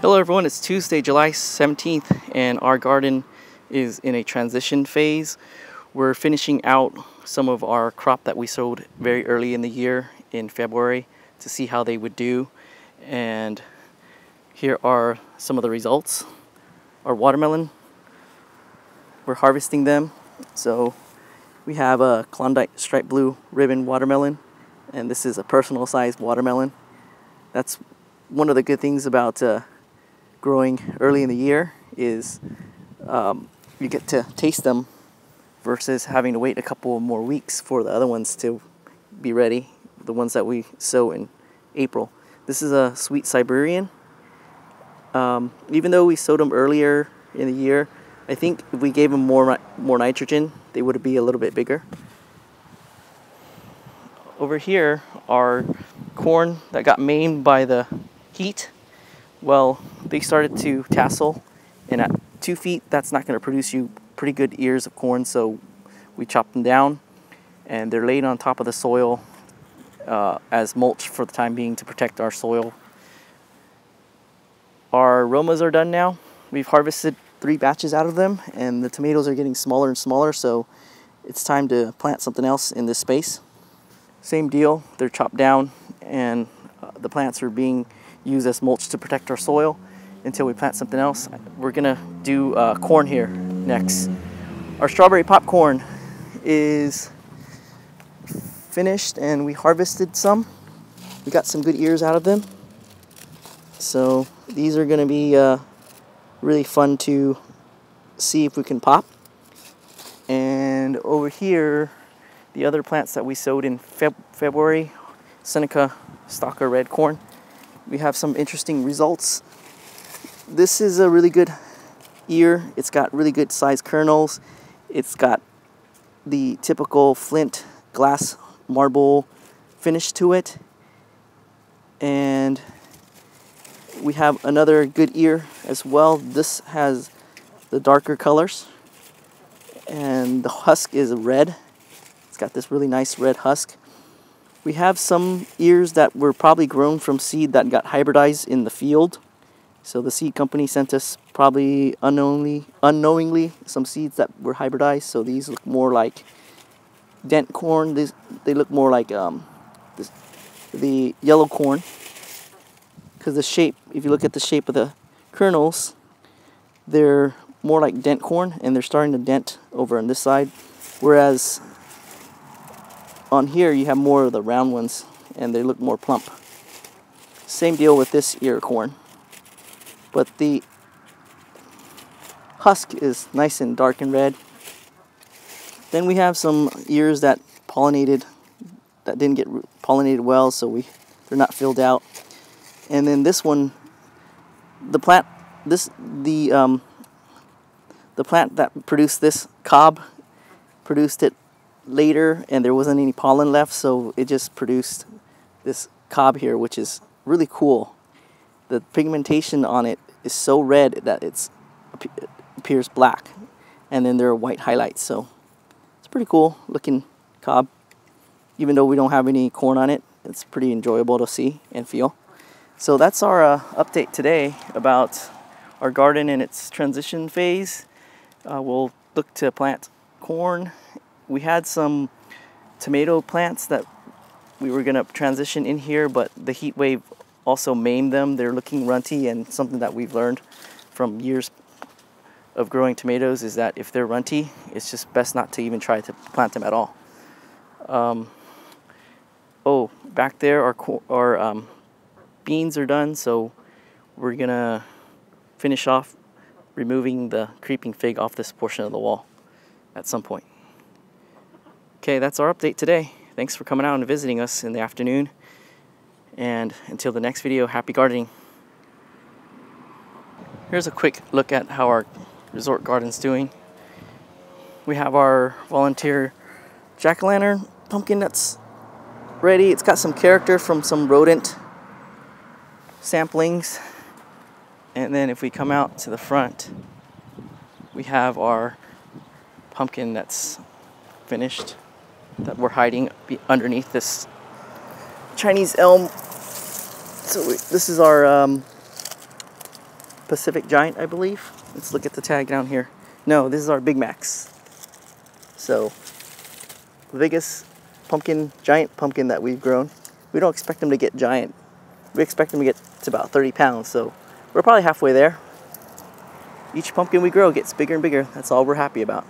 Hello everyone, it's Tuesday, July 17th, and our garden is in a transition phase. We're finishing out some of our crop that we sowed very early in the year in February to see how they would do. And here are some of the results. Our watermelon, we're harvesting them. So we have a Klondike Blue Ribbon watermelon, and this is a personal sized watermelon. That's one of the good things about growing early in the year is you get to taste them versus having to wait a couple more weeks for the other ones to be ready, the ones that we sow in April. This is a Sweet Siberian. Even though we sowed them earlier in the year, I think if we gave them more nitrogen, they would be a little bit bigger. Over here are corn that got maimed by the heat. Well, they started to tassel, and at 2 feet, that's not going to produce you pretty good ears of corn, so we chopped them down, and they're laid on top of the soil as mulch for the time being to protect our soil. Our Romas are done now. We've harvested 3 batches out of them, and the tomatoes are getting smaller and smaller, so it's time to plant something else in this space. Same deal, they're chopped down, and the plants are being used as mulch to protect our soil until we plant something else. We're gonna do corn here next. Our strawberry popcorn is finished, and we harvested some. We got some good ears out of them. So these are gonna be really fun to see if we can pop. And over here, the other plants that we sowed in February, Seneca Stalker red corn. We have some interesting results. This is a really good ear. It's got really good sized kernels. It's got the typical flint glass marble finish to it. And we have another good ear as well. This has the darker colors, and the husk is red. It's got this really nice red husk. We have some ears that were probably grown from seed that got hybridized in the field. So the seed company sent us probably unknowingly some seeds that were hybridized. So these look more like dent corn. They look more like the yellow corn. Because the shape, if you look at the shape of the kernels, they're more like dent corn, and they're starting to dent over on this side. Whereas on here you have more of the round ones, and they look more plump. Same deal with this ear corn, but the husk is nice and dark and red. Then we have some ears that didn't get pollinated well, so they're not filled out. And then this one, the plant that produced this cob produced it later, and there wasn't any pollen left, so it just produced this cob here, which is really cool. The pigmentation on it is so red that it appears black, and then there are white highlights, so it's a pretty cool looking cob. Even though we don't have any corn on it, it's pretty enjoyable to see and feel. So that's our update today about our garden in its transition phase. We'll look to plant corn. We had some tomato plants that we were going to transition in here, but the heat wave also maimed them. They're looking runty, and something that we've learned from years of growing tomatoes is that if they're runty, it's just best not to even try to plant them at all. Oh, back there our beans are done, so we're going to finish off removing the creeping fig off this portion of the wall at some point. Okay, that's our update today. Thanks for coming out and visiting us in the afternoon. And until the next video, happy gardening. Here's a quick look at how our resort garden's doing. We have our volunteer jack-o'-lantern pumpkin that's ready. It's got some character from some rodent samplings. And then if we come out to the front, we have our pumpkin that's finished, that we're hiding underneath this Chinese elm. So this is our Pacific Giant, I believe. Let's look at the tag down here. No, this is our Big Macs. So, the biggest pumpkin, giant pumpkin that we've grown. We don't expect them to get giant. We expect them to get to about 30 pounds, so we're probably halfway there. Each pumpkin we grow gets bigger and bigger. That's all we're happy about.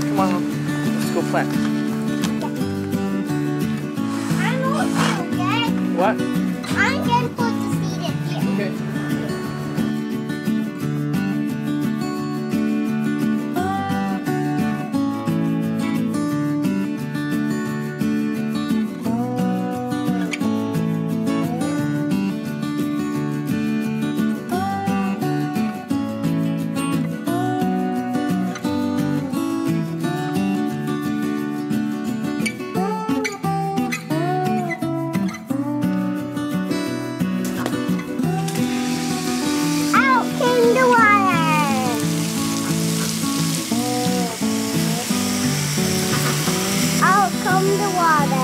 Come on, let's go plant. I'm also okay. What? I'm gonna put the seed in here. Okay. Out came the water. Out come the water.